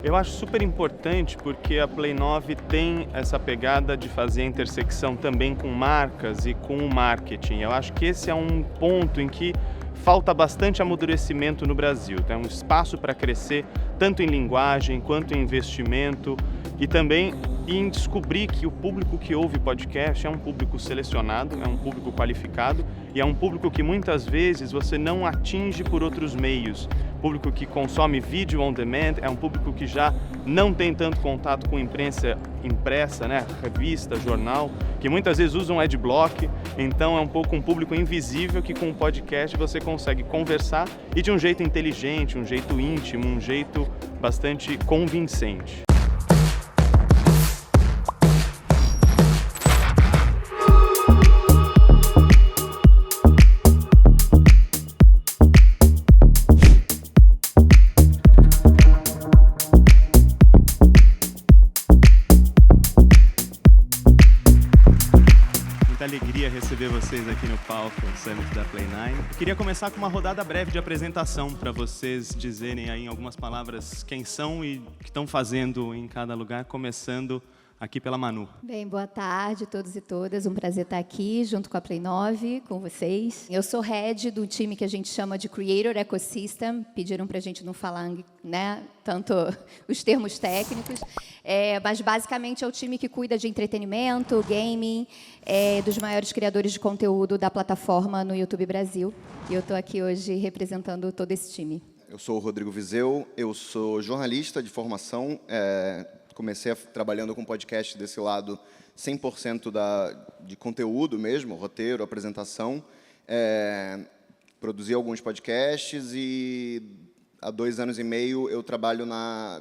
Eu acho super importante porque a Play 9 tem essa pegada de fazer a intersecção também com marcas e com o marketing. Eu acho que esse é um ponto em que falta bastante amadurecimento no Brasil. Tem um espaço para crescer, tanto em linguagem quanto em investimento e também em descobrir que o público que ouve podcast é um público selecionado, é um público qualificado e é um público que muitas vezes você não atinge por outros meios. Público que consome vídeo on demand é um público que já não tem tanto contato com imprensa impressa, né, revista, jornal, que muitas vezes usam adblock, então é um pouco um público invisível que com o podcast você consegue conversar e de um jeito inteligente, um jeito íntimo, um jeito bastante convincente. Muita alegria receber vocês aqui no palco do Summit da Play 9. Eu queria começar com uma rodada breve de apresentação para vocês dizerem aí em algumas palavras quem são e o que estão fazendo em cada lugar, começando aqui pela Manu. Bem, boa tarde a todos e todas. Um prazer estar aqui junto com a Play 9, com vocês. Eu sou head do time que a gente chama de Creator Ecosystem. Pediram para a gente não falar, né, tanto os termos técnicos, mas basicamente é o time que cuida de entretenimento, gaming, dos maiores criadores de conteúdo da plataforma no YouTube Brasil. E eu estou aqui hoje representando todo esse time. Eu sou o Rodrigo Vizeu, eu sou jornalista de formação. Comecei trabalhando com podcast desse lado 100% de conteúdo mesmo, roteiro, apresentação. Produzi alguns podcasts e há 2 anos e meio eu trabalho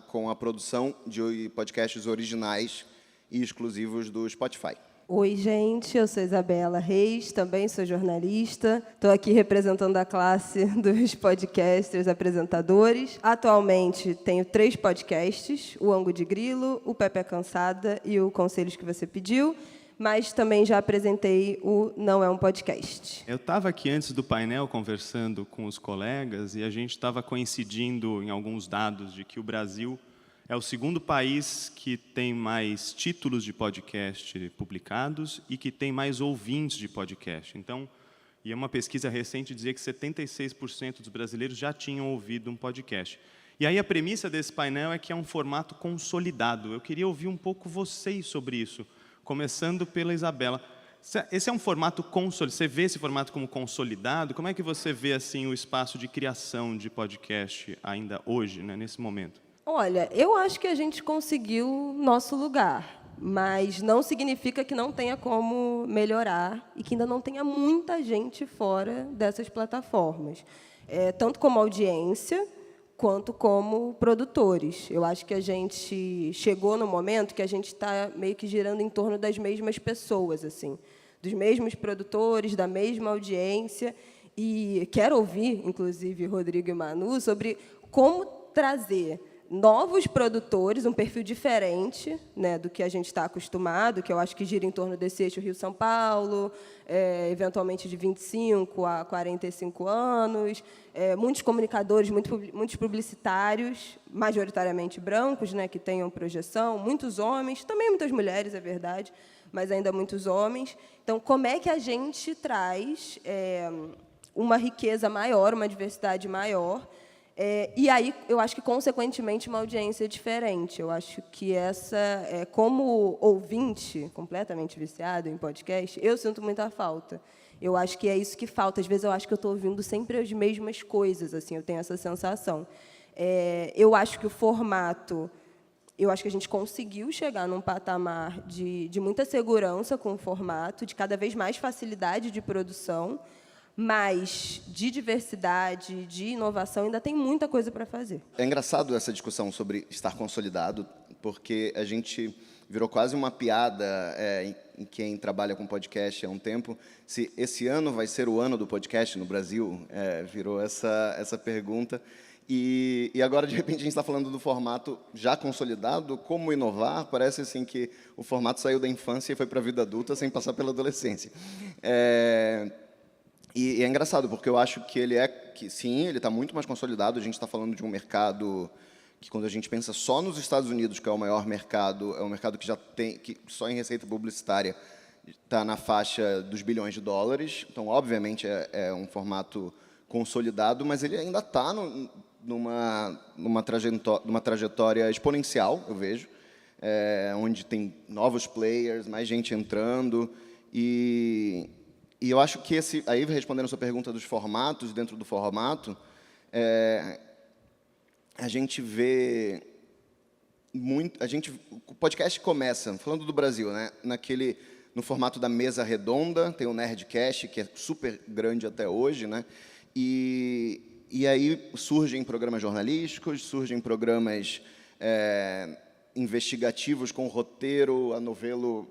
com a produção de podcasts originais e exclusivos do Spotify. Oi, gente, eu sou Isabela Reis, também sou jornalista. Estou aqui representando a classe dos podcasters, apresentadores. Atualmente tenho 3 podcasts, o Ango de Grilo, o Pepe é Cansada e o Conselhos que Você Pediu, mas também já apresentei o Não é um Podcast. Eu estava aqui antes do painel conversando com os colegas e a gente estava coincidindo em alguns dados de que o Brasil é o segundo país que tem mais títulos de podcast publicados e que tem mais ouvintes de podcast. Então, e é uma pesquisa recente dizia que 76% dos brasileiros já tinham ouvido um podcast. E aí a premissa desse painel é que é um formato consolidado. Eu queria ouvir um pouco vocês sobre isso, começando pela Isabela. Esse é um formato consolidado. Você vê esse formato como consolidado? Como é que você vê assim o espaço de criação de podcast ainda hoje, né, nesse momento? Olha, eu acho que a gente conseguiu nosso lugar, mas não significa que não tenha como melhorar e que ainda não tenha muita gente fora dessas plataformas, tanto como audiência quanto como produtores. Eu acho que a gente chegou no momento que a gente está meio que girando em torno das mesmas pessoas, assim, dos mesmos produtores, da mesma audiência, e quero ouvir, inclusive, Rodrigo e Manu, sobre como trazer novos produtores, um perfil diferente, né, do que a gente está acostumado, que eu acho que gira em torno desse eixo Rio-São Paulo, eventualmente de 25 a 45 anos, muitos comunicadores, muitos publicitários, majoritariamente brancos, né, que tenham projeção, muitos homens, também muitas mulheres, é verdade, mas ainda muitos homens. Então, como é que a gente traz uma riqueza maior, uma diversidade maior? E aí, eu acho que, consequentemente, uma audiência diferente. Eu acho que como ouvinte, completamente viciado em podcast, eu sinto muita falta. Eu acho que é isso que falta. Às vezes, eu acho que eu estou ouvindo sempre as mesmas coisas, assim, eu tenho essa sensação. Eu acho que o formato... Eu acho que a gente conseguiu chegar num patamar de muita segurança com o formato, de cada vez mais facilidade de produção, mas de diversidade, de inovação, ainda tem muita coisa para fazer. É engraçado essa discussão sobre estar consolidado, porque a gente virou quase uma piada em quem trabalha com podcast há um tempo, se esse ano vai ser o ano do podcast no Brasil, virou essa pergunta. E agora, de repente, a gente está falando do formato já consolidado, como inovar. Parece assim que o formato saiu da infância e foi para a vida adulta sem passar pela adolescência. E é engraçado, porque eu acho que sim, ele está muito mais consolidado. A gente está falando de um mercado que quando a gente pensa só nos Estados Unidos, que é o maior mercado, é um mercado que já tem, que só em receita publicitária está na faixa dos bilhões de dólares. Então, obviamente, é um formato consolidado, mas ele ainda está numa trajetória exponencial, eu vejo, onde tem novos players, mais gente entrando. E eu acho que aí, respondendo a sua pergunta dos formatos, dentro do formato, a gente vê muito. O podcast começa, falando do Brasil, né, no formato da mesa redonda, tem o Nerdcast, que é super grande até hoje, né, e aí surgem programas jornalísticos, surgem programas investigativos com roteiro, a Novelo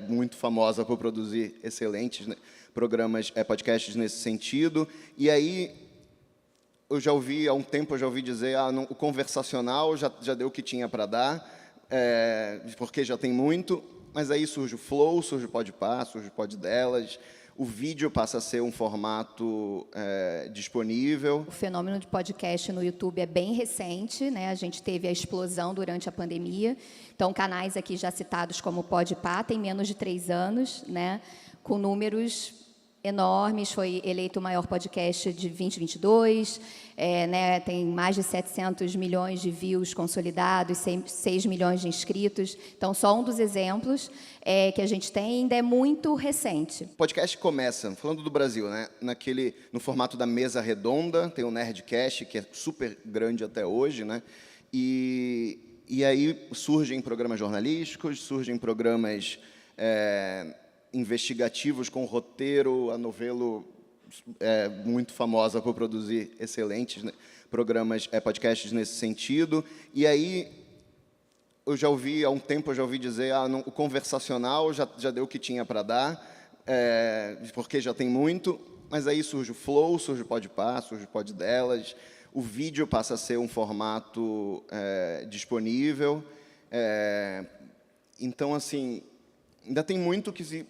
muito famosa por produzir excelentes, né, programas, podcasts nesse sentido. E aí há um tempo eu já ouvi dizer, o conversacional já deu o que tinha para dar, porque já tem muito, mas aí surge o Flow, surge o Podpah, surge o Poddelas, o vídeo passa a ser um formato disponível. O fenômeno de podcast no YouTube é bem recente, né? A gente teve a explosão durante a pandemia. Então, canais aqui já citados como o Podpah têm menos de 3 anos, né? Com números enormes, foi eleito o maior podcast de 2022, né, tem mais de 700 milhões de views consolidados, 6 milhões de inscritos. Então, só um dos exemplos que a gente tem ainda é muito recente. O podcast começa, falando do Brasil, né, no formato da mesa redonda, tem o Nerdcast, que é super grande até hoje, né, e aí surgem programas jornalísticos, surgem programas investigativos com roteiro, a Novelo muito famosa por produzir excelentes, né, programas, podcasts nesse sentido. E aí há um tempo eu já ouvi dizer, o conversacional já deu o que tinha para dar, porque já tem muito, mas aí surge o Flow, surge o Podpah, surge o Poddelas, o vídeo passa a ser um formato disponível. Então, assim, ainda tem muito que se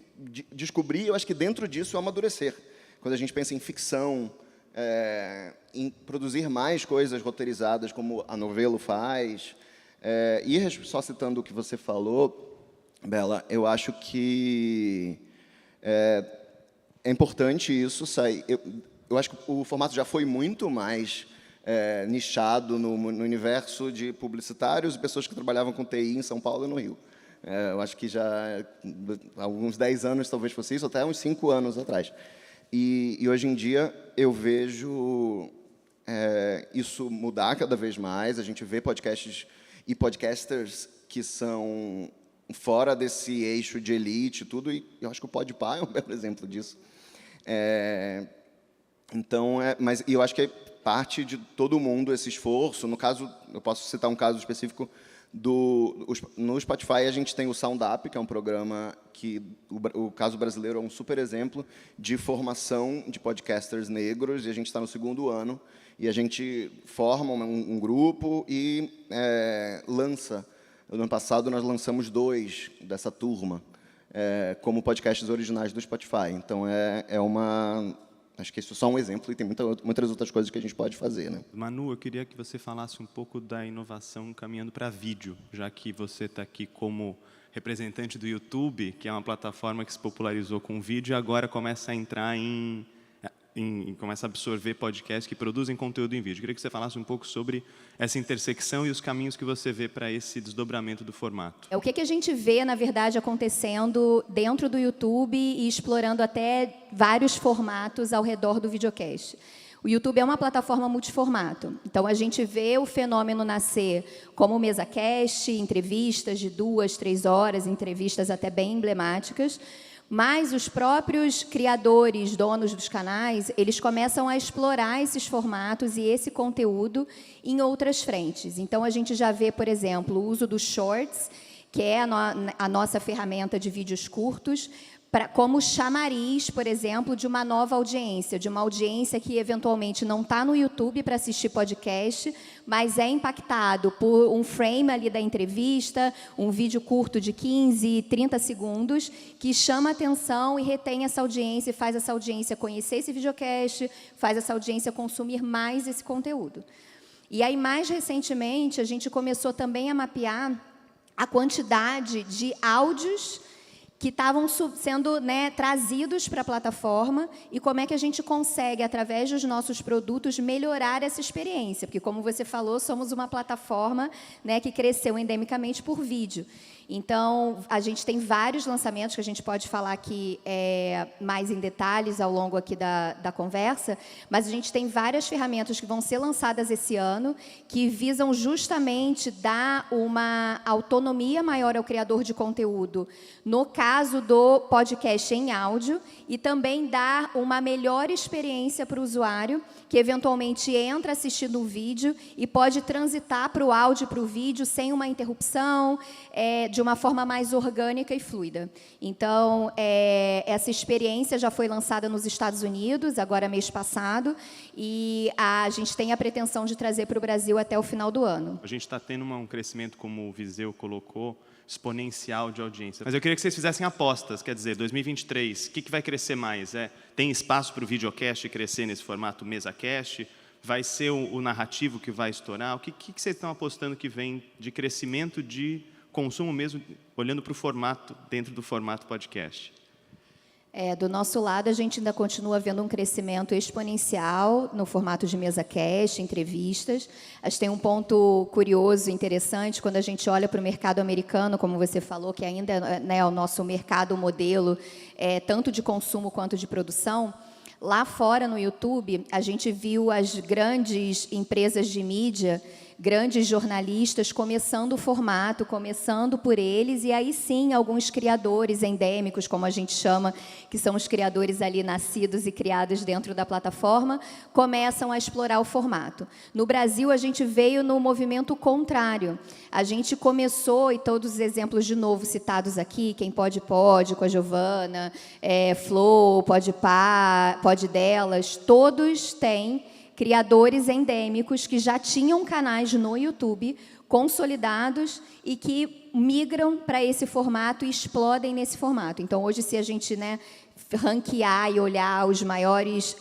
descobrir, eu acho que dentro disso é amadurecer. Quando a gente pensa em ficção, em produzir mais coisas roteirizadas, como a Novelo faz. E só citando o que você falou, Bela, eu acho que é importante isso sair. Eu acho que o formato já foi muito mais nichado no universo de publicitários e pessoas que trabalhavam com TI em São Paulo e no Rio. Eu acho que já há uns 10 anos talvez fosse isso, até uns 5 anos atrás. E hoje em dia eu vejo isso mudar cada vez mais. A gente vê podcasts e podcasters que são fora desse eixo de elite e tudo, e eu acho que o Podpah é um belo exemplo disso. Então, mas eu acho que é parte de todo mundo esse esforço. No caso, eu posso citar um caso específico. No Spotify a gente tem o Sound Up, que é um programa que o caso brasileiro é um super exemplo de formação de podcasters negros, e a gente está no 2º ano, e a gente forma um grupo e lança. No ano passado nós lançamos 2 dessa turma como podcasts originais do Spotify. Então acho que isso é só um exemplo, e tem muitas outras coisas que a gente pode fazer, né? Manu, eu queria que você falasse um pouco da inovação caminhando para vídeo, já que você está aqui como representante do YouTube, que é uma plataforma que se popularizou com vídeo e agora começa a entrar começa a absorver podcasts que produzem conteúdo em vídeo. Eu queria que você falasse um pouco sobre essa intersecção e os caminhos que você vê para esse desdobramento do formato. O que a gente vê, na verdade, acontecendo dentro do YouTube e explorando até vários formatos ao redor do videocast. O YouTube é uma plataforma multiformato, então a gente vê o fenômeno nascer como MesaCast, entrevistas de 2, 3 horas, entrevistas até bem emblemáticas, mas os próprios criadores, donos dos canais, eles começam a explorar esses formatos e esse conteúdo em outras frentes. Então, a gente já vê, por exemplo, o uso dos shorts, que é a nossa ferramenta de vídeos curtos, como chamariz, por exemplo, de uma nova audiência, de uma audiência que eventualmente não está no YouTube para assistir podcast, mas é impactado por um frame ali da entrevista, um vídeo curto de 15, 30 segundos, que chama atenção e retém essa audiência, e faz essa audiência conhecer esse videocast, faz essa audiência consumir mais esse conteúdo. E aí, mais recentemente, a gente começou também a mapear a quantidade de áudios que estavam sendo, né, trazidos para a plataforma e como é que a gente consegue, através dos nossos produtos, melhorar essa experiência. Porque, como você falou, somos uma plataforma, né, que cresceu endemicamente por vídeo. Então, a gente tem vários lançamentos que a gente pode falar aqui mais em detalhes ao longo aqui da conversa, mas a gente tem várias ferramentas que vão ser lançadas esse ano que visam justamente dar uma autonomia maior ao criador de conteúdo, no caso do podcast em áudio, e também dar uma melhor experiência para o usuário, que eventualmente entra assistindo um vídeo e pode transitar para o áudio e para o vídeo sem uma interrupção, de uma forma mais orgânica e fluida. Então, essa experiência já foi lançada nos Estados Unidos, agora mês passado, e a gente tem a pretensão de trazer para o Brasil até o final do ano. A gente está tendo um crescimento, como o Viseu colocou, exponencial de audiência. Mas eu queria que vocês fizessem apostas, quer dizer, 2023, o que vai crescer mais? Tem espaço para o videocast crescer nesse formato mesa-cast? Vai ser o narrativo que vai estourar? O que vocês estão apostando que vem de crescimento de consumo mesmo, olhando para o formato, dentro do formato podcast? Do nosso lado, a gente ainda continua vendo um crescimento exponencial no formato de mesa-cast, entrevistas. Acho que tem um ponto curioso, interessante, quando a gente olha para o mercado americano, como você falou, que ainda, né, o nosso mercado modelo, tanto de consumo quanto de produção. Lá fora, no YouTube, a gente viu as grandes empresas de mídia, grandes jornalistas começando o formato, começando por eles, e aí sim, alguns criadores endêmicos, como a gente chama, que são os criadores ali nascidos e criados dentro da plataforma, começam a explorar o formato. No Brasil, a gente veio no movimento contrário. A gente começou, e todos os exemplos de novo citados aqui, Quem Pode, com a Giovana, Flow, Podpah, Poddelas, todos têm criadores endêmicos que já tinham canais no YouTube consolidados e que migram para esse formato e explodem nesse formato. Então, hoje, se a gente, né, ranquear e olhar os maiores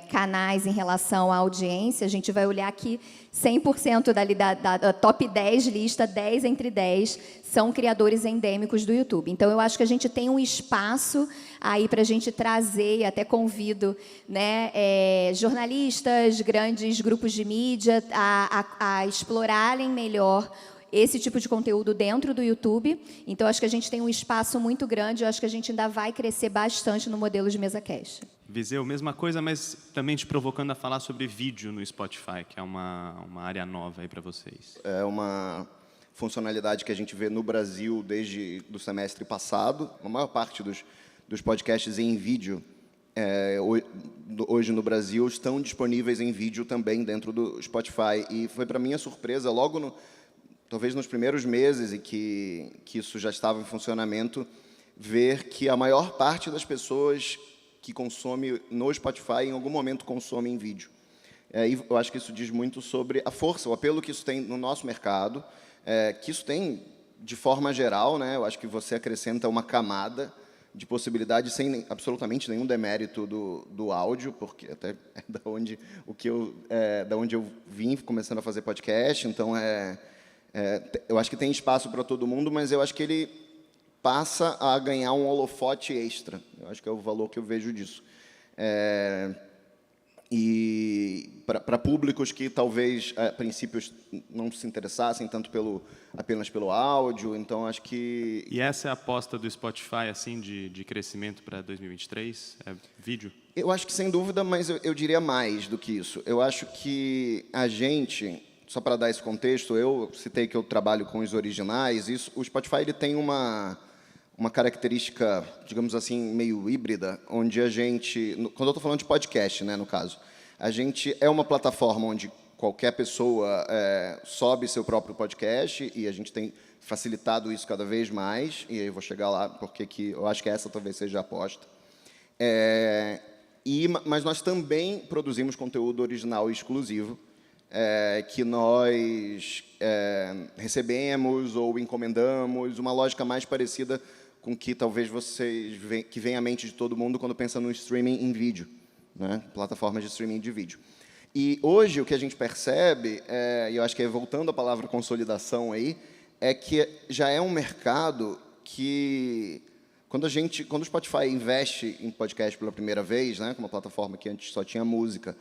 canais em relação à audiência, a gente vai olhar que 100% da top 10 lista, 10 entre 10, são criadores endêmicos do YouTube. Então, eu acho que a gente tem um espaço aí para a gente trazer, e até convido, né, jornalistas, grandes grupos de mídia a explorarem melhor esse tipo de conteúdo dentro do YouTube. Então, acho que a gente tem um espaço muito grande, eu acho que a gente ainda vai crescer bastante no modelo de mesa-cast. Viseu, mesma coisa, mas também te provocando a falar sobre vídeo no Spotify, que é uma área nova aí para vocês. É uma funcionalidade que a gente vê no Brasil desde o semestre passado. A maior parte dos podcasts em vídeo, hoje no Brasil, estão disponíveis em vídeo também dentro do Spotify. E foi, para minha surpresa, talvez nos primeiros meses em que isso já estava em funcionamento, ver que a maior parte das pessoas que consome no Spotify, em algum momento, consome em vídeo. E eu acho que isso diz muito sobre a força, o apelo que isso tem no nosso mercado, que isso tem de forma geral, né? Eu acho que você acrescenta uma camada de possibilidade sem absolutamente nenhum demérito do áudio, porque até é da onde eu vim começando a fazer podcast, então eu acho que tem espaço para todo mundo, mas eu acho que ele passa a ganhar um holofote extra. Eu acho que é o valor que eu vejo disso. E para públicos que talvez, a princípio, não se interessassem tanto apenas pelo áudio, então acho que... E essa é a aposta do Spotify, assim, de crescimento para 2023? É vídeo? Eu acho que sem dúvida, mas eu diria mais do que isso. Eu acho que a gente... Só para dar esse contexto, eu citei que eu trabalho com os originais. O Spotify ele tem uma característica, digamos assim, meio híbrida, onde a gente... Quando eu estou falando de podcast, né, no caso, a gente é uma plataforma onde qualquer pessoa sobe seu próprio podcast e a gente tem facilitado isso cada vez mais, e aí eu vou chegar lá, porque eu acho que essa talvez seja a aposta. Mas nós também produzimos conteúdo original e exclusivo, que nós recebemos ou encomendamos, uma lógica mais parecida com que talvez que vem à mente de todo mundo quando pensa no streaming em vídeo, né? Plataformas de streaming de vídeo. E hoje o que a gente percebe, e eu acho que voltando à palavra consolidação aí, é que já é um mercado que, quando o Spotify investe em podcast pela primeira vez, né, com uma plataforma que antes só tinha música,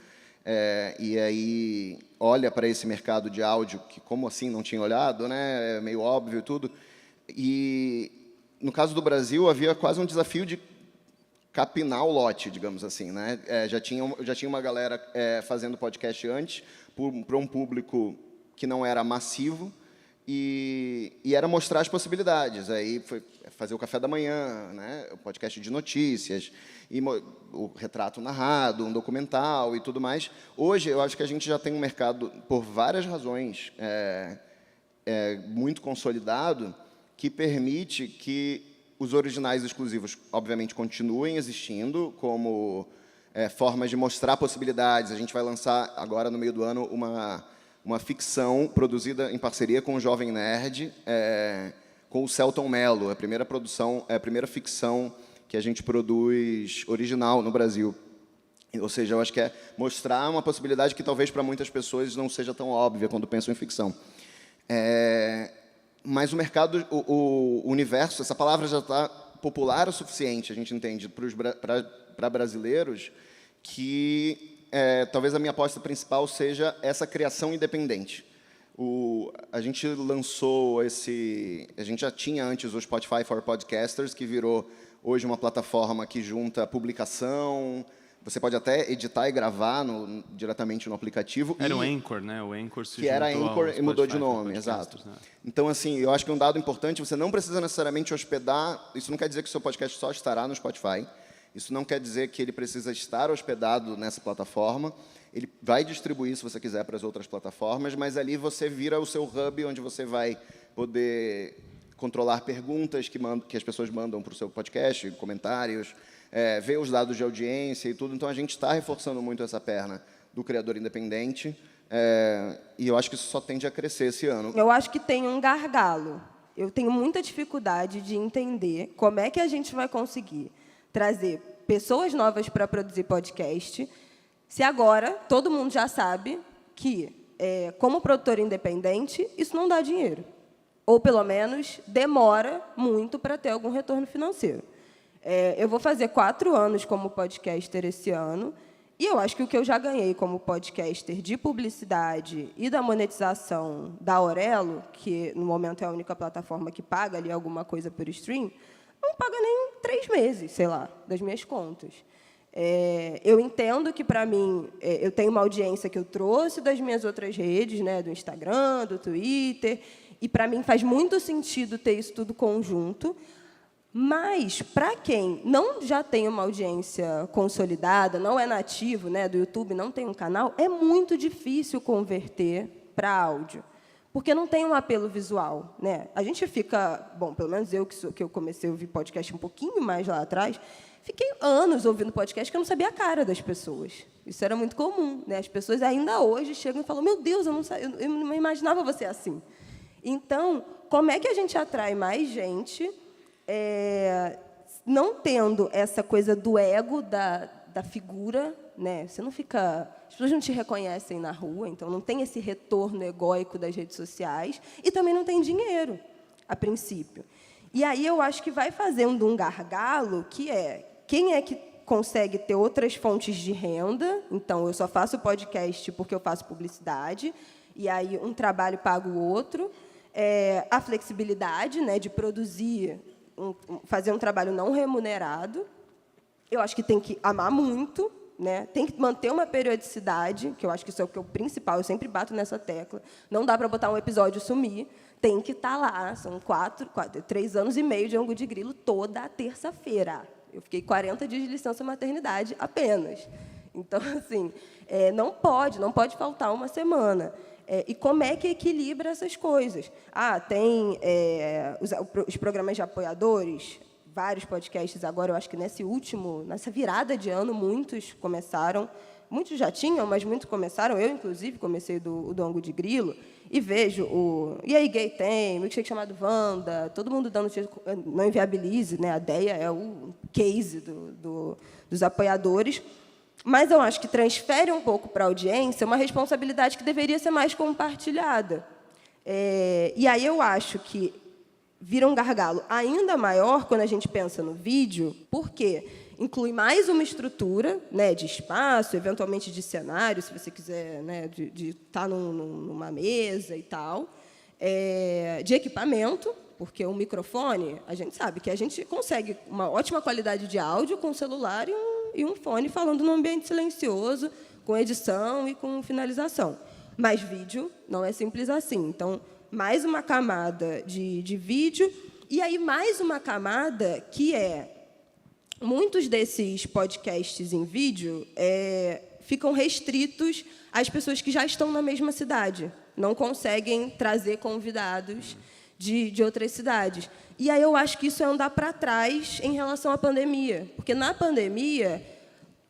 e aí olha para esse mercado de áudio, que como assim não tinha olhado, né, é meio óbvio e tudo, e no caso do Brasil havia quase um desafio de capinar o lote, digamos assim, né? Já tinha uma galera fazendo podcast antes, para um público que não era massivo, e era mostrar as possibilidades. Aí foi fazer o café da manhã, né? O podcast de notícias, e o retrato narrado, um documental e tudo mais. Hoje, eu acho que a gente já tem um mercado, por várias razões, muito consolidado, que permite que os originais exclusivos, obviamente, continuem existindo como formas de mostrar possibilidades. A gente vai lançar, agora, no meio do ano, uma ficção produzida em parceria com o Jovem Nerd, com o Celton Mello, a primeira ficção que a gente produz original no Brasil. Ou seja, eu acho que é mostrar uma possibilidade que talvez para muitas pessoas não seja tão óbvia quando pensam em ficção. Mas o mercado, o universo, essa palavra já está popular o suficiente, a gente entende, para brasileiros, que talvez a minha aposta principal seja essa criação independente. A gente lançou a gente já tinha antes o Spotify for Podcasters, que virou hoje uma plataforma que junta publicação. Você pode até editar e gravar diretamente no aplicativo. Era o Anchor, né? O Anchor se que era Anchor e mudou de nome, exato. Né? Então, assim, eu acho que um dado importante, você não precisa necessariamente hospedar. Isso não quer dizer que o seu podcast só estará no Spotify. Isso não quer dizer que ele precisa estar hospedado nessa plataforma. Ele vai distribuir, se você quiser, para as outras plataformas, mas ali você vira o seu hub, onde você vai poder controlar perguntas que as pessoas mandam para o seu podcast, comentários, ver os dados de audiência e tudo. Então, a gente está reforçando muito essa perna do criador independente, e eu acho que isso só tende a crescer esse ano. Eu acho que tem um gargalo. Eu tenho muita dificuldade de entender como é que a gente vai conseguir trazer pessoas novas para produzir podcast, se agora todo mundo já sabe que, como produtor independente, isso não dá dinheiro. Ou, pelo menos, demora muito para ter algum retorno financeiro. Eu vou fazer 4 anos como podcaster esse ano, e eu acho que o que eu já ganhei como podcaster de publicidade e da monetização da Aurelo, que no momento é a única plataforma que paga ali alguma coisa por stream, não paga nem 3 meses, sei lá, das minhas contas. Eu entendo que, para mim, eu tenho uma audiência que eu trouxe das minhas outras redes, né, do Instagram, do Twitter, e, para mim, faz muito sentido ter isso tudo conjunto. Mas, para quem não já tem uma audiência consolidada, não é nativo, né, do YouTube, não tem um canal, é muito difícil converter para áudio, porque não tem um apelo visual, né? A gente fica, bom, pelo menos eu que eu comecei a ouvir podcast um pouquinho mais lá atrás, fiquei anos ouvindo podcast que eu não sabia a cara das pessoas. Isso era muito comum, né? As pessoas ainda hoje chegam e falam: meu Deus, eu não imaginava você assim. Então, como é que a gente atrai mais gente, não tendo essa coisa do ego da figura, né? Você não fica, as pessoas não te reconhecem na rua, então não tem esse retorno egóico das redes sociais, e também não tem dinheiro, a princípio. E aí eu acho que vai fazendo um gargalo, que quem é que consegue ter outras fontes de renda? Então, eu só faço podcast porque eu faço publicidade, e aí um trabalho paga o outro. A flexibilidade, né, de produzir, fazer um trabalho não remunerado. Eu acho que tem que amar muito, né? Tem que manter uma periodicidade, que eu acho que isso é o principal, eu sempre bato nessa tecla. Não dá para botar um episódio e sumir, tem que estar lá. São 3 anos e meio de Ângulo de Grilo toda terça-feira. Eu fiquei 40 dias de licença maternidade apenas. Então, assim, não pode faltar uma semana. E como é que equilibra essas coisas? Tem os programas de apoiadores, vários podcasts agora, eu acho que nessa virada de ano, muitos começaram, muitos já tinham, mas muitos começaram, eu, inclusive, comecei do Ângulo de Grilo, e vejo E aí, Gay tem, Milkshake chamado Wanda, todo mundo dando não inviabilize, né? A ideia é o case dos apoiadores. Mas eu acho que transfere um pouco para a audiência uma responsabilidade que deveria ser mais compartilhada. E aí eu acho que vira um gargalo ainda maior quando a gente pensa no vídeo, porque inclui mais uma estrutura, né, de espaço, eventualmente de cenário, se você quiser, né, de estar numa mesa e tal, de equipamento, porque o microfone, a gente sabe que a gente consegue uma ótima qualidade de áudio com um celular e um fone falando num ambiente silencioso, com edição e com finalização. Mas vídeo não é simples assim. Então, mais uma camada de vídeo, e aí mais uma camada que muitos desses podcasts em vídeo ficam restritos às pessoas que já estão na mesma cidade, não conseguem trazer convidados de outras cidades. E aí eu acho que isso é andar para trás em relação à pandemia, porque na pandemia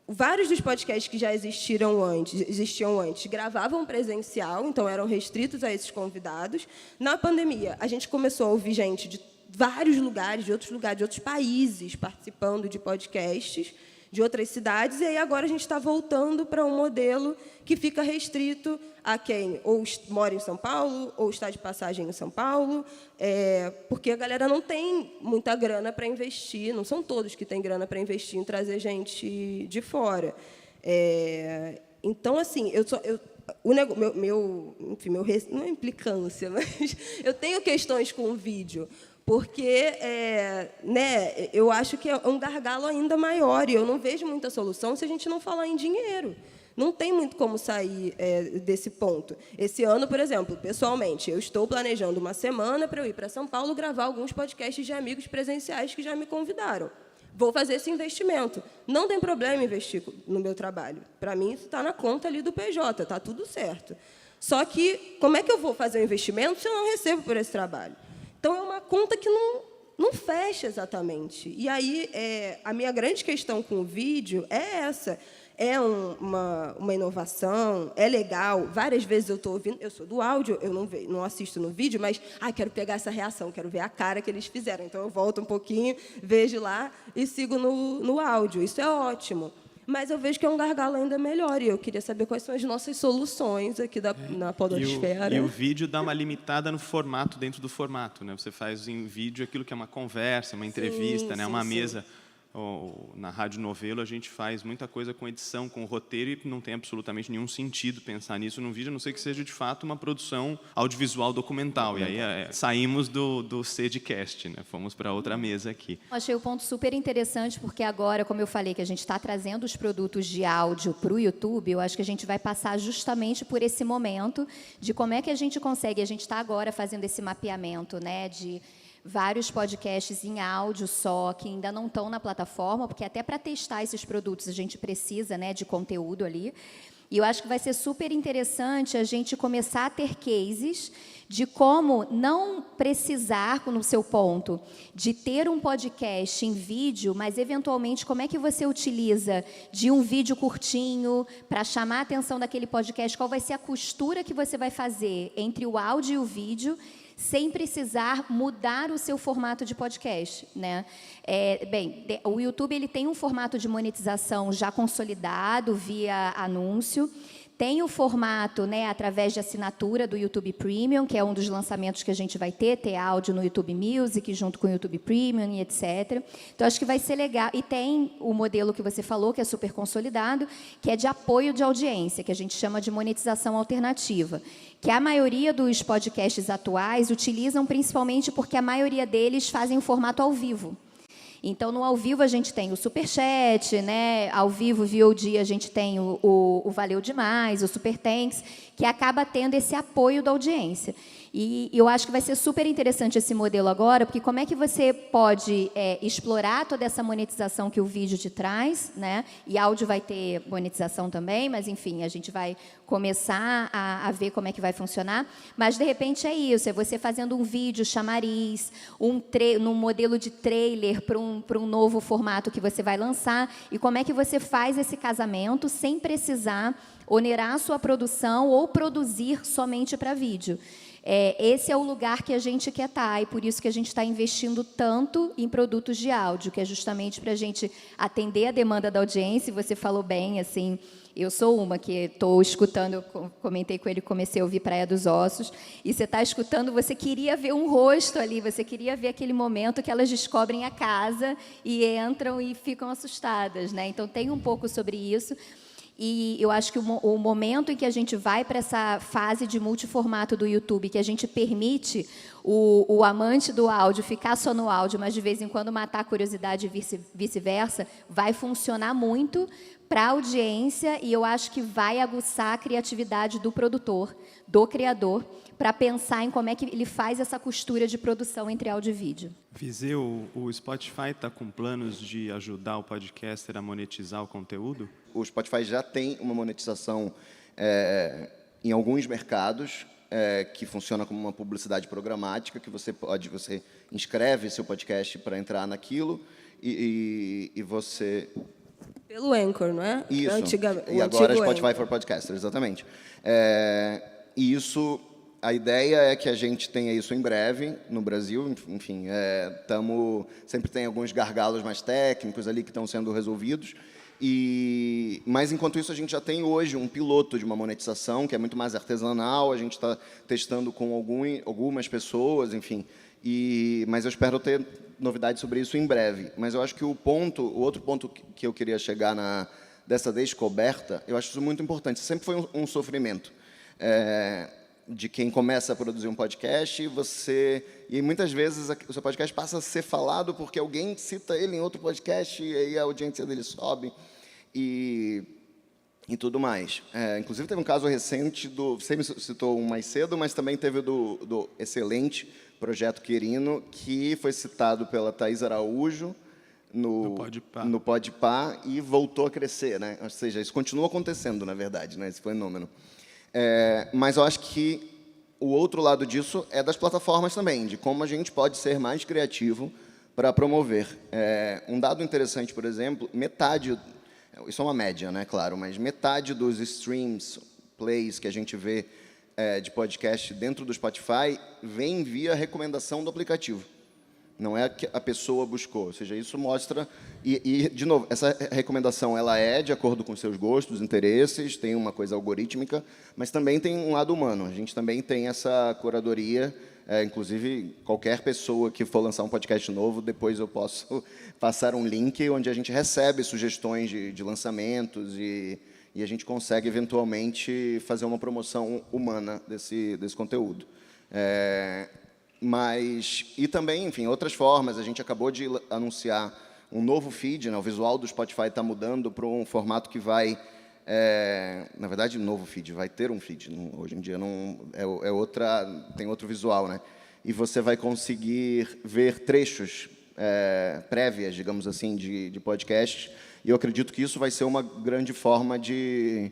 vários dos podcasts que já existiam antes gravavam presencial, então eram restritos a esses convidados. Na pandemia, a gente começou a ouvir gente de vários lugares, de outros países, participando de podcasts de outras cidades, e aí agora a gente está voltando para um modelo que fica restrito a quem ou mora em São Paulo ou está de passagem em São Paulo, porque a galera não tem muita grana para investir, não são todos que têm grana para investir em trazer gente de fora. Então, assim, não é implicância, mas eu tenho questões com o vídeo, porque eu acho que é um gargalo ainda maior, e eu não vejo muita solução se a gente não falar em dinheiro. Não tem muito como sair desse ponto. Esse ano, por exemplo, pessoalmente, eu estou planejando uma semana para eu ir para São Paulo gravar alguns podcasts de amigos presenciais que já me convidaram. Vou fazer esse investimento. Não tem problema investir no meu trabalho. Para mim, isso está na conta ali do PJ, está tudo certo. Só que, como é que eu vou fazer o investimento se eu não recebo por esse trabalho? Então, é uma conta que não fecha exatamente. E aí, a minha grande questão com o vídeo é essa. É uma inovação, é legal. Várias vezes eu estou ouvindo, eu sou do áudio, eu não assisto no vídeo, mas quero pegar essa reação, quero ver a cara que eles fizeram. Então, eu volto um pouquinho, vejo lá e sigo no áudio. Isso é ótimo. Mas eu vejo que é um gargalo ainda melhor, e eu queria saber quais são as nossas soluções aqui na podosfera. E o vídeo dá uma limitada no formato, dentro do formato, né? Você faz em vídeo aquilo que é uma conversa, uma entrevista, né? Uma mesa. Na Rádio Novelo, a gente faz muita coisa com edição, com roteiro, e não tem absolutamente nenhum sentido pensar nisso num vídeo, a não ser que seja, de fato, uma produção audiovisual documental. E aí saímos do Cedcast, né? Fomos para outra mesa aqui. Achei o ponto super interessante, porque agora, como eu falei, que a gente está trazendo os produtos de áudio para o YouTube, eu acho que a gente vai passar justamente por esse momento de como é que a gente consegue. A gente está agora fazendo esse mapeamento, né, de vários podcasts em áudio só, que ainda não estão na plataforma, porque até para testar esses produtos a gente precisa, né, de conteúdo ali. E eu acho que vai ser super interessante a gente começar a ter cases de como não precisar, no seu ponto, de ter um podcast em vídeo, mas, eventualmente, como é que você utiliza de um vídeo curtinho para chamar a atenção daquele podcast, qual vai ser a costura que você vai fazer entre o áudio e o vídeo, sem precisar mudar o seu formato de podcast, né? O YouTube ele tem um formato de monetização já consolidado via anúncio. Tem o formato, né, através de assinatura do YouTube Premium, que é um dos lançamentos que a gente vai ter áudio no YouTube Music, junto com o YouTube Premium e etc. Então, acho que vai ser legal. E tem o modelo que você falou, que é super consolidado, que é de apoio de audiência, que a gente chama de monetização alternativa, que a maioria dos podcasts atuais utilizam principalmente porque a maioria deles fazem o formato ao vivo. Então, no ao vivo, a gente tem o Superchat, né? Ao vivo, VOD, a gente tem o Valeu Demais, o Super Thanks, que acaba tendo esse apoio da audiência. E eu acho que vai ser super interessante esse modelo agora, porque como é que você pode explorar toda essa monetização que o vídeo te traz, né? E áudio vai ter monetização também, mas, enfim, a gente vai começar a ver como é que vai funcionar. Mas, de repente, é isso, é você fazendo um vídeo chamariz, num modelo de trailer para um novo formato que você vai lançar, e como é que você faz esse casamento sem precisar onerar a sua produção ou produzir somente para vídeo. Esse é o lugar que a gente quer estar, e por isso que a gente está investindo tanto em produtos de áudio, que é justamente para a gente atender a demanda da audiência. E você falou bem, assim, eu sou uma que estou escutando, eu comentei com ele, comecei a ouvir Praia dos Ossos, e você está escutando, você queria ver um rosto ali, você queria ver aquele momento que elas descobrem a casa e entram e ficam assustadas, né? Então, tem um pouco sobre isso. E eu acho que o momento em que a gente vai para essa fase de multiformato do YouTube, que a gente permite o amante do áudio ficar só no áudio, mas de vez em quando matar a curiosidade e vice-versa, vai funcionar muito para a audiência, e eu acho que vai aguçar a criatividade do produtor, do criador, para pensar em como é que ele faz essa costura de produção entre áudio e vídeo. Viseu, o Spotify está com planos de ajudar o podcaster a monetizar o conteúdo? O Spotify já tem uma monetização em alguns mercados, que funciona como uma publicidade programática, que você inscreve seu podcast para entrar naquilo e você... Pelo Anchor, não é? Isso. O e agora Spotify Anchor. for Podcasters, exatamente. E isso, a ideia é que a gente tenha isso em breve no Brasil. Enfim, sempre tem alguns gargalos mais técnicos ali que estão sendo resolvidos. Mas, enquanto isso, a gente já tem hoje um piloto de uma monetização que é muito mais artesanal. A gente está testando com algumas pessoas, enfim. Mas eu espero ter novidades sobre isso em breve. Mas eu acho que o outro ponto que eu queria chegar dessa descoberta, eu acho isso muito importante. Sempre foi um sofrimento de quem começa a produzir um podcast, e muitas vezes o seu podcast passa a ser falado porque alguém cita ele em outro podcast e aí a audiência dele sobe e tudo mais. Inclusive, teve um caso recente você me citou um mais cedo, mas também teve do excelente Projeto Querino, que foi citado pela Thaís Araújo no Podpah e voltou a crescer, né? Ou seja, isso continua acontecendo, na verdade, né? Esse fenômeno. Mas eu acho que o outro lado disso é das plataformas também, de como a gente pode ser mais criativo para promover. Um dado interessante, por exemplo, isso é uma média, né, claro, mas metade dos streams, plays que a gente vê de podcast dentro do Spotify vem via recomendação do aplicativo. Não é que a pessoa buscou. Ou seja, isso mostra... de novo, essa recomendação ela é de acordo com seus gostos, interesses, tem uma coisa algorítmica, mas também tem um lado humano. A gente também tem essa curadoria. Inclusive, qualquer pessoa que for lançar um podcast novo, depois eu posso passar um link onde a gente recebe sugestões de lançamentos e a gente consegue, eventualmente, fazer uma promoção humana desse conteúdo. E também, enfim, outras formas. A gente acabou de anunciar um novo feed, né? O visual do Spotify está mudando para um formato que vai... na verdade, novo feed, vai ter um feed. Hoje em dia não tem outro visual, né? E você vai conseguir ver trechos prévias, digamos assim, de podcast. E eu acredito que isso vai ser uma grande forma de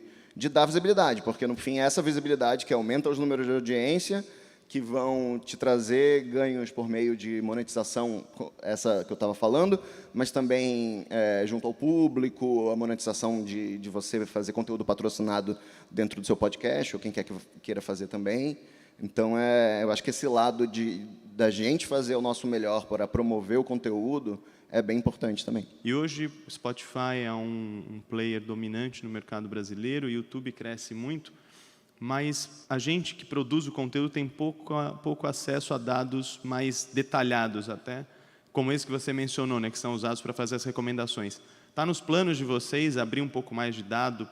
dar visibilidade, porque, no fim, é essa visibilidade que aumenta os números de audiência, que vão te trazer ganhos por meio de monetização, essa que eu estava falando, mas também junto ao público, a monetização de você fazer conteúdo patrocinado dentro do seu podcast, ou quem quer que queira fazer também. Então, eu acho que esse lado da gente fazer o nosso melhor para promover o conteúdo é bem importante também. E hoje o Spotify é um player dominante no mercado brasileiro, o YouTube cresce muito, mas a gente que produz o conteúdo tem pouco acesso a dados mais detalhados até, como esse que você mencionou, né, que são usados para fazer as recomendações. Está nos planos de vocês abrir um pouco mais de dado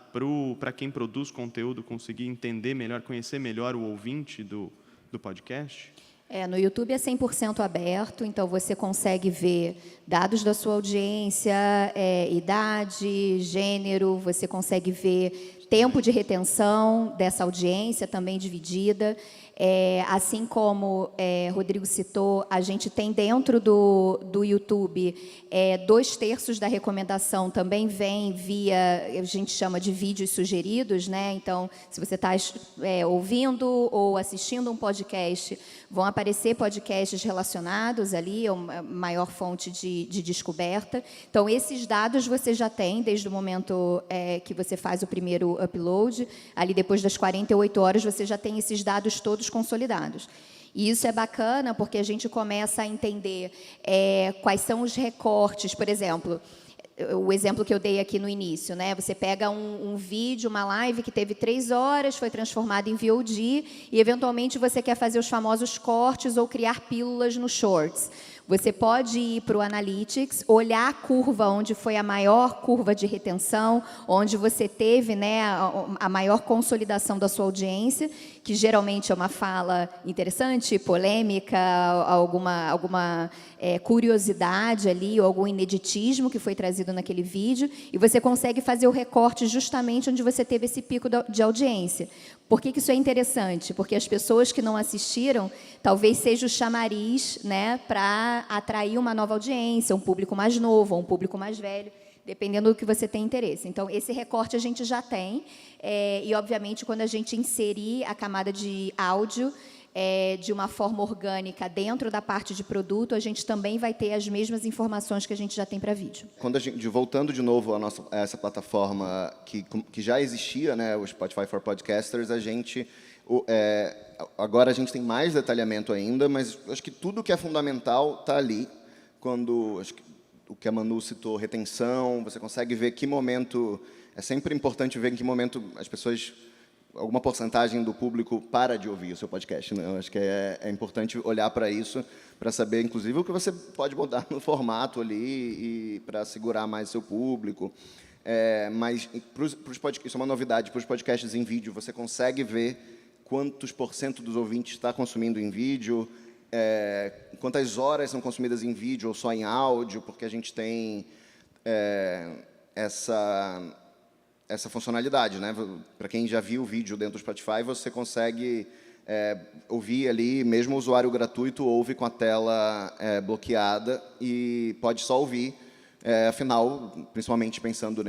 para quem produz conteúdo conseguir entender melhor, conhecer melhor o ouvinte do podcast? No YouTube é 100% aberto, então você consegue ver dados da sua audiência, idade, gênero, você consegue ver tempo de retenção dessa audiência também dividida. Assim como Rodrigo citou, a gente tem dentro do YouTube 2/3 da recomendação também vem via, a gente chama de vídeos sugeridos, né? Então, se você está ouvindo ou assistindo um podcast, vão aparecer podcasts relacionados ali, é uma maior fonte de descoberta. Então, esses dados você já tem desde o momento que você faz o primeiro upload, ali depois das 48 horas você já tem esses dados todos consolidados. E isso é bacana porque a gente começa a entender quais são os recortes, por exemplo, o exemplo que eu dei aqui no início, né? Você pega um vídeo, uma live que teve 3 horas, foi transformado em VOD e, eventualmente, você quer fazer os famosos cortes ou criar pílulas no Shorts. Você pode ir para o Analytics, olhar a curva onde foi a maior curva de retenção, onde você teve, né, a maior consolidação da sua audiência, que geralmente é uma fala interessante, polêmica, alguma curiosidade ali, ou algum ineditismo que foi trazido naquele vídeo, e você consegue fazer o recorte justamente onde você teve esse pico de audiência. Por que isso é interessante? Porque as pessoas que não assistiram, talvez seja o chamariz, né, para atrair uma nova audiência, um público mais novo ou um público mais velho, dependendo do que você tem interesse. Então, esse recorte a gente já tem, e, obviamente, quando a gente inserir a camada de áudio de uma forma orgânica dentro da parte de produto, a gente também vai ter as mesmas informações que a gente já tem para vídeo. Quando a gente, voltando de novo a essa plataforma que já existia, né, o Spotify for Podcasters, agora a gente tem mais detalhamento ainda, mas acho que tudo que é fundamental está ali. Acho que o que a Manu citou, retenção, você consegue ver que momento... É sempre importante ver em que momento as pessoas... Alguma porcentagem do público para de ouvir o seu podcast, né? Eu acho que é importante olhar para isso, para saber, inclusive, o que você pode mudar no formato ali e para segurar mais o seu público. Mas isso é uma novidade, para os podcasts em vídeo, você consegue ver quantos % dos ouvintes está consumindo em vídeo, quantas horas são consumidas em vídeo ou só em áudio, porque a gente tem essa funcionalidade, né? Para quem já viu o vídeo dentro do Spotify, você consegue ouvir ali, mesmo o usuário gratuito ouve com a tela bloqueada e pode só ouvir. Afinal, principalmente pensando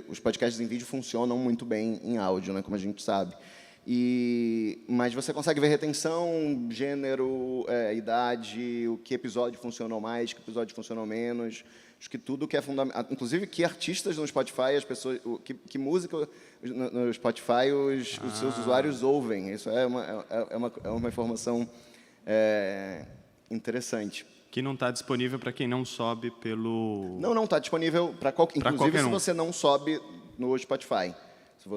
os podcasts em vídeo funcionam muito bem em áudio, né? Como a gente sabe. Mas você consegue ver retenção, gênero, idade, o que episódio funcionou mais, que episódio funcionou menos. Acho que tudo que é fundamental, inclusive que artistas no Spotify, as pessoas, que música no Spotify os seus usuários ouvem. Isso é uma informação interessante. Que não está disponível para quem não sobe pelo... Não está disponível para qualquer... Inclusive, se você não sobe no Spotify. Se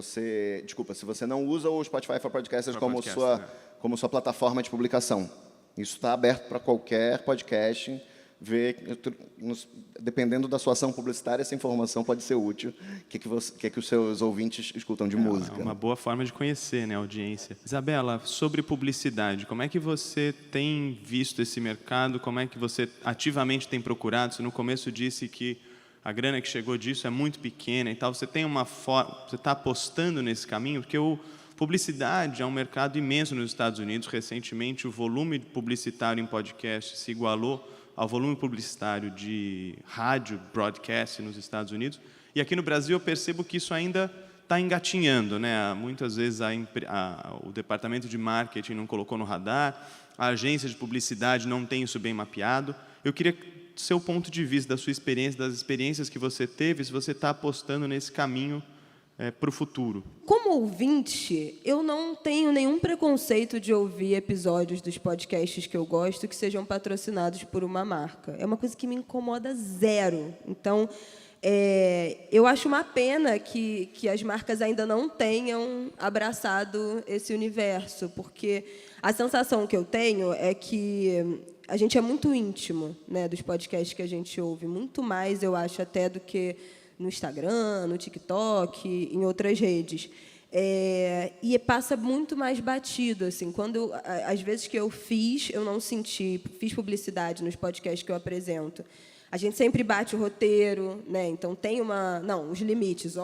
você não usa o Spotify for Podcasters como sua plataforma de publicação. Isso está aberto para qualquer podcast ver, dependendo da sua ação publicitária, essa informação pode ser útil. O que os seus ouvintes escutam de música. É uma boa forma de conhecer, né, a audiência. Isabela, sobre publicidade, como é que você tem visto esse mercado? Como é que você ativamente tem procurado? Você no começo disse que a grana que chegou disso é muito pequena e tal. Você tem você está apostando nesse caminho? Porque publicidade é um mercado imenso nos Estados Unidos. Recentemente, o volume publicitário em podcast se igualou ao volume publicitário de rádio, broadcast nos Estados Unidos. E aqui no Brasil eu percebo que isso ainda está engatinhando, né? Muitas vezes o departamento de marketing não colocou no radar, a agência de publicidade não tem isso bem mapeado. Eu queria seu ponto de vista, da sua experiência, das experiências que você teve, se você está apostando nesse caminho para o futuro. Como ouvinte, eu não tenho nenhum preconceito de ouvir episódios dos podcasts que eu gosto que sejam patrocinados por uma marca. É uma coisa que me incomoda zero. Então, eu acho uma pena que as marcas ainda não tenham abraçado esse universo, porque a sensação que eu tenho é que a gente é muito íntimo, né, dos podcasts que a gente ouve, muito mais, eu acho, até do que no Instagram, no TikTok, em outras redes. E passa muito mais batido. Assim, às vezes que eu não fiz publicidade nos podcasts que eu apresento. A gente sempre bate o roteiro, né? Então tem os limites.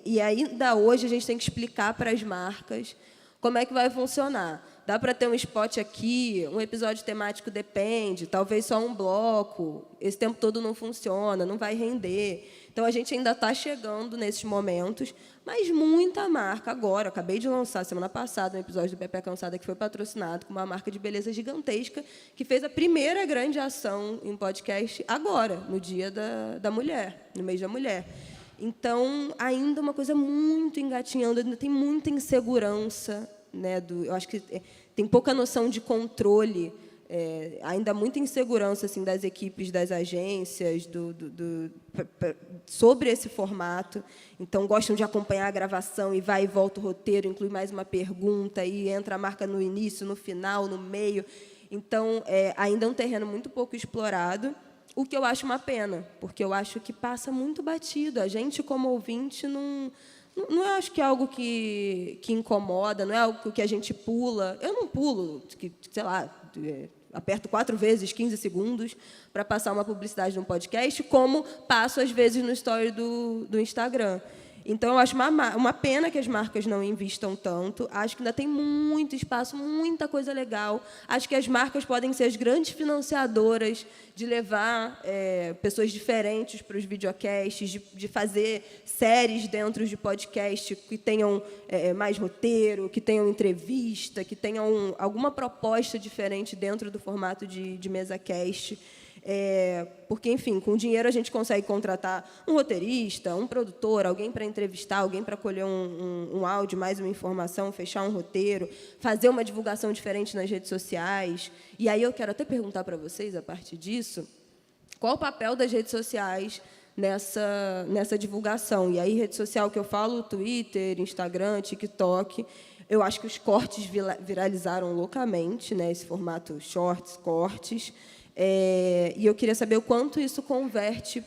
E ainda hoje a gente tem que explicar para as marcas como é que vai funcionar. Dá para ter um spot aqui, um episódio temático depende, talvez só um bloco, esse tempo todo não funciona, não vai render. Então, a gente ainda está chegando nesses momentos, mas muita marca agora. Acabei de lançar, semana passada, um episódio do Pepe Cansada que foi patrocinado com uma marca de beleza gigantesca que fez a primeira grande ação em podcast agora, no Dia da Mulher, no mês da mulher. Então, ainda uma coisa muito engatinhando, ainda tem muita insegurança, né, eu acho que tem pouca noção de controle, ainda muita insegurança assim, das equipes, das agências, sobre esse formato. Então, gostam de acompanhar a gravação e vai e volta o roteiro, inclui mais uma pergunta, e entra a marca no início, no final, no meio. Então, ainda é um terreno muito pouco explorado, o que eu acho uma pena, porque eu acho que passa muito batido. A gente, como ouvinte, não acho que é algo que incomoda, não é algo que a gente pula. Eu não pulo, sei lá, aperto 4 vezes, 15 segundos, para passar uma publicidade num podcast, como passo, às vezes, no story do Instagram. Então, eu acho uma pena que as marcas não investam tanto. Acho que ainda tem muito espaço, muita coisa legal. Acho que as marcas podem ser as grandes financiadoras de levar pessoas diferentes para os videocasts, de fazer séries dentro de podcast que tenham mais roteiro, que tenham entrevista, que tenham alguma proposta diferente dentro do formato de mesa-cast. Porque, enfim, com dinheiro a gente consegue contratar um roteirista, um produtor, alguém para entrevistar, alguém para colher um áudio, mais uma informação, fechar um roteiro, fazer uma divulgação diferente nas redes sociais. E aí eu quero até perguntar para vocês, a partir disso, qual o papel das redes sociais nessa divulgação. E aí, rede social que eu falo, Twitter, Instagram, TikTok. Eu acho que os cortes viralizaram loucamente, né, esse formato shorts, cortes. E eu queria saber o quanto isso converte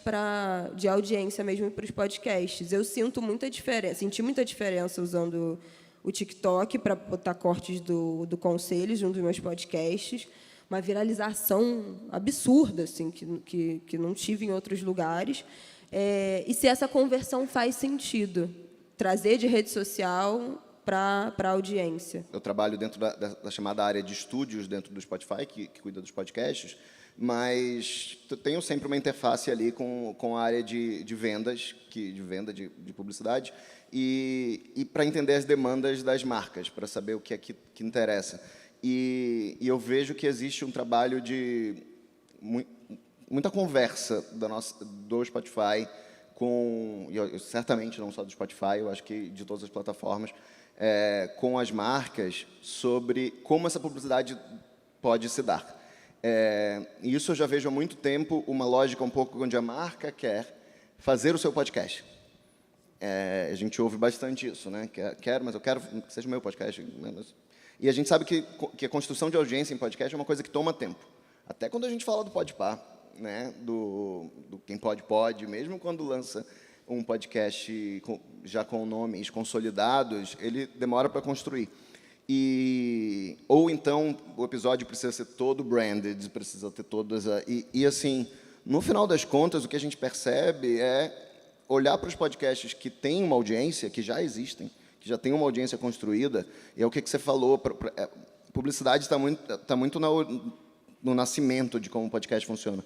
de audiência mesmo para os podcasts. Eu senti muita diferença usando o TikTok para botar cortes do Conselhos, um dos meus podcasts. Uma viralização absurda, assim, que não tive em outros lugares. E se essa conversão faz sentido, trazer de rede social para a audiência. Eu trabalho dentro da chamada área de estúdios dentro do Spotify, que cuida dos podcasts, mas tenho sempre uma interface ali com a área de vendas, de venda de publicidade, e para entender as demandas das marcas, para saber o que é que interessa. E eu vejo que existe um trabalho de muita conversa do Spotify certamente não só do Spotify, eu acho que de todas as plataformas, com as marcas sobre como essa publicidade pode se dar. E isso eu já vejo há muito tempo, uma lógica um pouco onde a marca quer fazer o seu podcast. A gente ouve bastante isso, né? Mas eu quero que seja o meu podcast. E a gente sabe que a construção de audiência em podcast é uma coisa que toma tempo. Até quando a gente fala do Podpah, né? Do Quem Pode, mesmo quando lança um podcast já com nomes consolidados, ele demora para construir. Ou então o episódio precisa ser todo branded, precisa ter todas assim, no final das contas, o que a gente percebe é olhar para os podcasts que têm uma audiência, que já existem, que já têm uma audiência construída, e é o que você falou, publicidade está muito no nascimento de como o podcast funciona.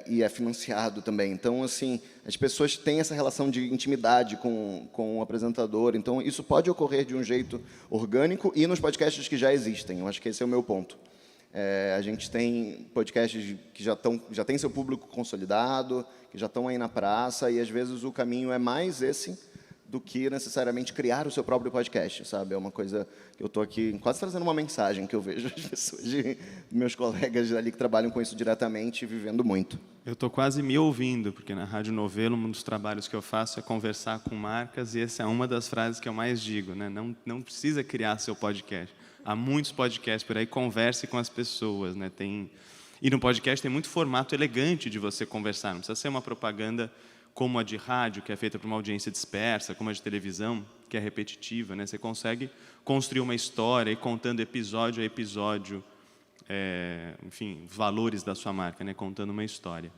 E é financiado também. Então, assim, as pessoas têm essa relação de intimidade com o apresentador. Então, isso pode ocorrer de um jeito orgânico e nos podcasts que já existem. Eu acho que esse é o meu ponto. A gente tem podcasts que já têm seu público consolidado, que já estão aí na praça, e, às vezes, o caminho é mais esse do que necessariamente criar o seu próprio podcast, sabe? É uma coisa que eu estou aqui quase trazendo uma mensagem que eu vejo as pessoas, meus colegas ali que trabalham com isso diretamente, vivendo muito. Eu estou quase me ouvindo, porque na Rádio Novelo, um dos trabalhos que eu faço é conversar com marcas, e essa é uma das frases que eu mais digo, né? Não precisa criar seu podcast. Há muitos podcasts por aí, converse com as pessoas, né? E no podcast tem muito formato elegante de você conversar, não precisa ser uma propaganda como a de rádio, que é feita para uma audiência dispersa, como a de televisão, que é repetitiva, né? Você consegue construir uma história e contando episódio a episódio, enfim, os valores da sua marca, né? Contando uma história.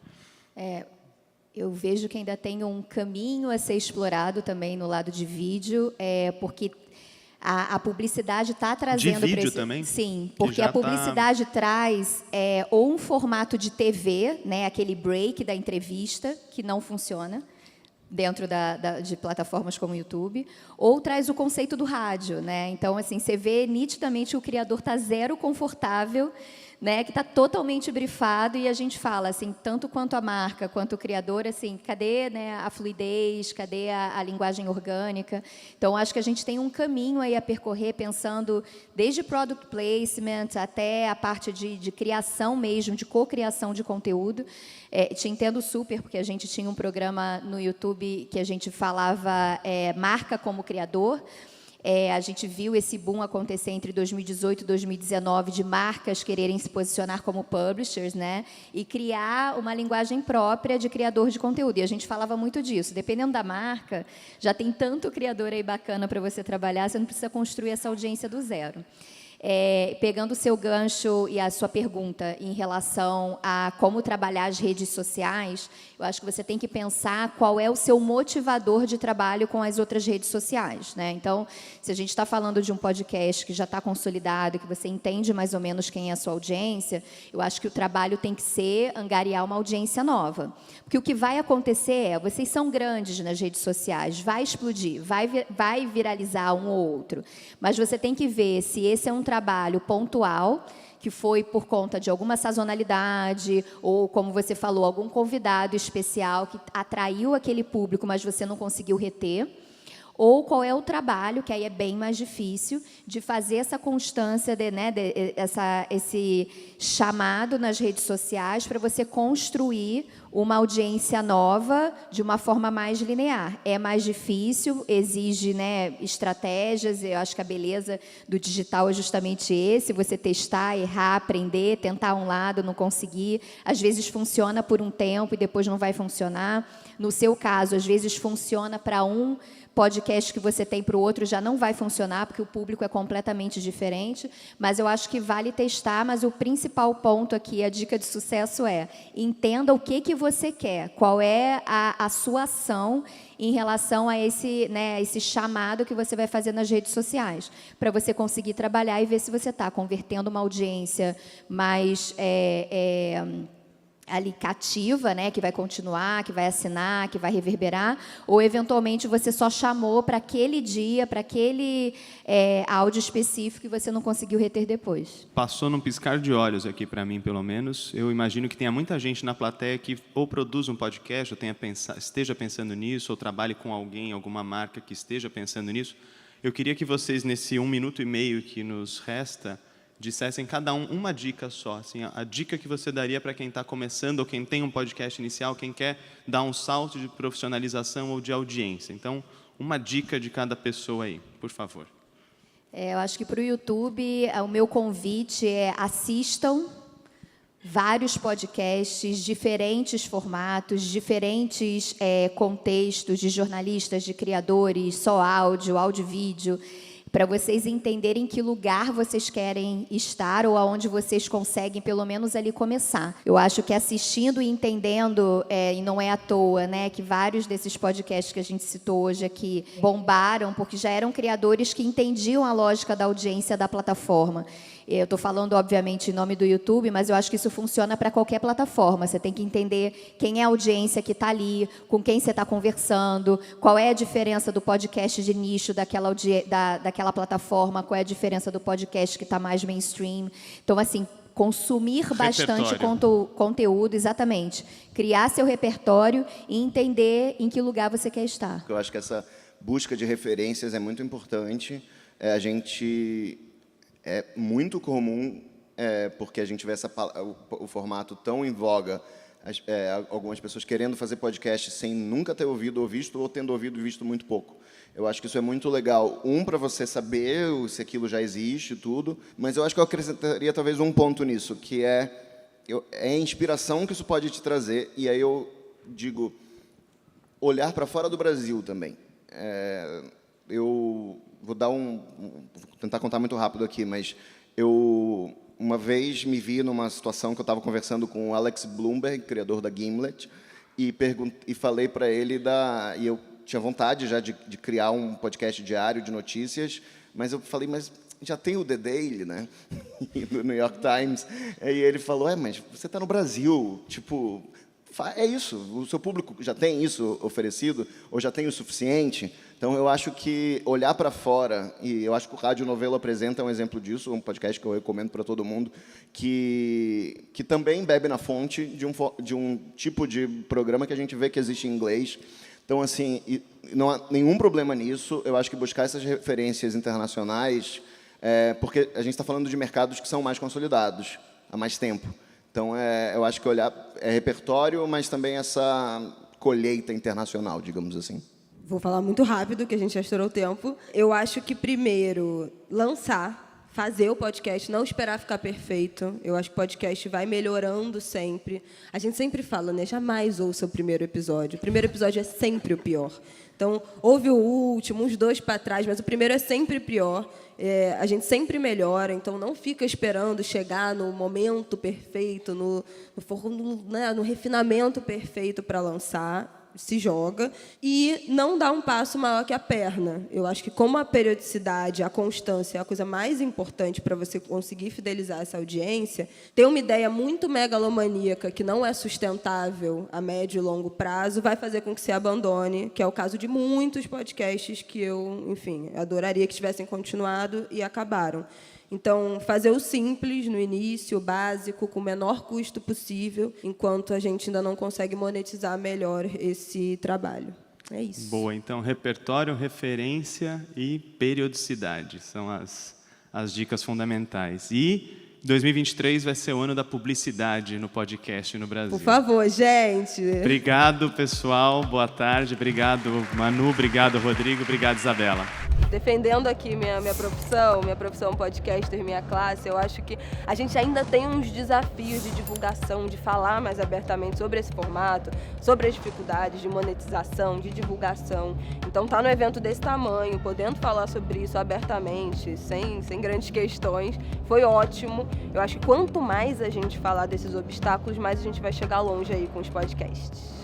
Eu vejo que ainda tem um caminho a ser explorado também no lado de vídeo, porque a publicidade está trazendo... De vídeo também? Sim, porque a publicidade traz ou um formato de TV, né, aquele break da entrevista, que não funciona dentro de plataformas como o YouTube, ou traz o conceito do rádio, né? Então, assim, você vê nitidamente o criador está zero confortável né, que está totalmente brifado e a gente fala, assim, tanto quanto a marca, quanto o criador, assim, cadê, né, a fluidez, cadê a linguagem orgânica? Então, acho que a gente tem um caminho aí a percorrer, pensando desde product placement até a parte de criação mesmo, de cocriação de conteúdo. Te entendo super, porque a gente tinha um programa no YouTube que a gente falava marca como criador. A gente viu esse boom acontecer entre 2018 e 2019 de marcas quererem se posicionar como publishers, né? E criar uma linguagem própria de criador de conteúdo. E a gente falava muito disso. Dependendo da marca, já tem tanto criador aí bacana para você trabalhar, você não precisa construir essa audiência do zero. Pegando o seu gancho e a sua pergunta em relação a como trabalhar as redes sociais, eu acho que você tem que pensar qual é o seu motivador de trabalho com as outras redes sociais, né? Então, se a gente está falando de um podcast que já está consolidado, que você entende mais ou menos quem é a sua audiência, eu acho que o trabalho tem que ser angariar uma audiência nova. Porque o que vai acontecer vocês são grandes nas redes sociais, vai explodir, vai viralizar um ou outro, mas você tem que ver se esse é um trabalho pontual, que foi por conta de alguma sazonalidade, ou, como você falou, algum convidado especial que atraiu aquele público, mas você não conseguiu reter, ou qual é o trabalho, que aí é bem mais difícil, de fazer essa constância, esse chamado nas redes sociais para você construir uma audiência nova de uma forma mais linear. É mais difícil, exige, né, estratégias, eu acho que a beleza do digital é justamente esse, você testar, errar, aprender, tentar um lado, não conseguir, às vezes funciona por um tempo e depois não vai funcionar. No seu caso, às vezes funciona para um podcast que você tem para o outro, já não vai funcionar, porque o público é completamente diferente, mas eu acho que vale testar, mas o principal ponto aqui, a dica de sucesso entenda o que você quer, qual é a sua ação em relação a esse chamado que você vai fazer nas redes sociais, para você conseguir trabalhar e ver se você está convertendo uma audiência mais ali cativa, né, que vai continuar, que vai assinar, que vai reverberar, ou eventualmente você só chamou para aquele dia, para aquele áudio específico e você não conseguiu reter depois. Passou num piscar de olhos aqui para mim, pelo menos. Eu imagino que tenha muita gente na plateia que ou produz um podcast, ou esteja pensando nisso, ou trabalhe com alguém, alguma marca que esteja pensando nisso. Eu queria que vocês, nesse 1 minuto e meio que nos resta, dissessem cada uma dica só, assim, a dica que você daria para quem está começando, ou quem tem um podcast inicial, quem quer dar um salto de profissionalização ou de audiência. Então, uma dica de cada pessoa aí, por favor. Eu acho que para o YouTube, o meu convite assistam vários podcasts, diferentes formatos, diferentes contextos de jornalistas, de criadores, só áudio, áudio e vídeo, para vocês entenderem que lugar vocês querem estar ou aonde vocês conseguem, pelo menos, ali começar. Eu acho que assistindo e entendendo, e não é à toa, né, que vários desses podcasts que a gente citou hoje aqui bombaram, porque já eram criadores que entendiam a lógica da audiência da plataforma. Eu estou falando, obviamente, em nome do YouTube, mas eu acho que isso funciona para qualquer plataforma. Você tem que entender quem é a audiência que está ali, com quem você está conversando, qual é a diferença do podcast de nicho daquela plataforma, qual é a diferença do podcast que está mais mainstream. Então, assim, consumir bastante conteúdo, exatamente. Criar seu repertório e entender em que lugar você quer estar. Eu acho que essa busca de referências é muito importante. É muito comum, porque a gente vê o formato tão em voga, algumas pessoas querendo fazer podcast sem nunca ter ouvido ou visto, ou tendo ouvido e visto muito pouco. Eu acho que isso é muito legal. Para você saber se aquilo já existe e tudo, mas eu acho que eu acrescentaria talvez um ponto nisso, que é a inspiração que isso pode te trazer, e aí eu digo, olhar para fora do Brasil também. Eu vou tentar contar muito rápido aqui, mas eu uma vez me vi numa situação que eu estava conversando com o Alex Blumberg, criador da Gimlet, e falei para ele e eu tinha vontade já de criar um podcast diário de notícias, mas eu falei, mas já tem o The Daily, né, do New York Times, e ele falou, mas você está no Brasil, tipo, é isso. O seu público já tem isso oferecido ou já tem o suficiente? Então, eu acho que olhar para fora, e eu acho que o Rádio Novelo apresenta um exemplo disso, um podcast que eu recomendo para todo mundo, que também bebe na fonte de um tipo de programa que a gente vê que existe em inglês. Então, assim, não há nenhum problema nisso. Eu acho que buscar essas referências internacionais, porque a gente está falando de mercados que são mais consolidados há mais tempo. Então, eu acho que olhar é repertório, mas também essa colheita internacional, digamos assim. Vou falar muito rápido, que a gente já estourou o tempo. Eu acho que, primeiro, lançar, fazer o podcast, não esperar ficar perfeito. Eu acho que o podcast vai melhorando sempre. A gente sempre fala, né? Jamais ouça o primeiro episódio. O primeiro episódio é sempre o pior. Então, ouve o último, uns 2 para trás, mas o primeiro é sempre pior. A gente sempre melhora, então não fica esperando chegar no momento perfeito, no refinamento perfeito para lançar. Se joga e não dá um passo maior que a perna. Eu acho que como a periodicidade, a constância é a coisa mais importante para você conseguir fidelizar essa audiência, ter uma ideia muito megalomaníaca que não é sustentável a médio e longo prazo vai fazer com que você abandone, que é o caso de muitos podcasts que eu, enfim, adoraria que tivessem continuado e acabaram. Então, fazer o simples no início, o básico, com o menor custo possível, enquanto a gente ainda não consegue monetizar melhor esse trabalho. É isso. Boa, então, repertório, referência e periodicidade são as dicas fundamentais. E 2023 vai ser o ano da publicidade no podcast no Brasil. Por favor, gente. Obrigado, pessoal. Boa tarde. Obrigado, Manu. Obrigado, Rodrigo. Obrigado, Isabela. Defendendo aqui minha profissão podcaster, minha classe, eu acho que a gente ainda tem uns desafios de divulgação, de falar mais abertamente sobre esse formato, sobre as dificuldades de monetização, de divulgação. Então, tá no evento desse tamanho, podendo falar sobre isso abertamente, sem grandes questões, foi ótimo. Eu acho que quanto mais a gente falar desses obstáculos, mais a gente vai chegar longe aí com os podcasts.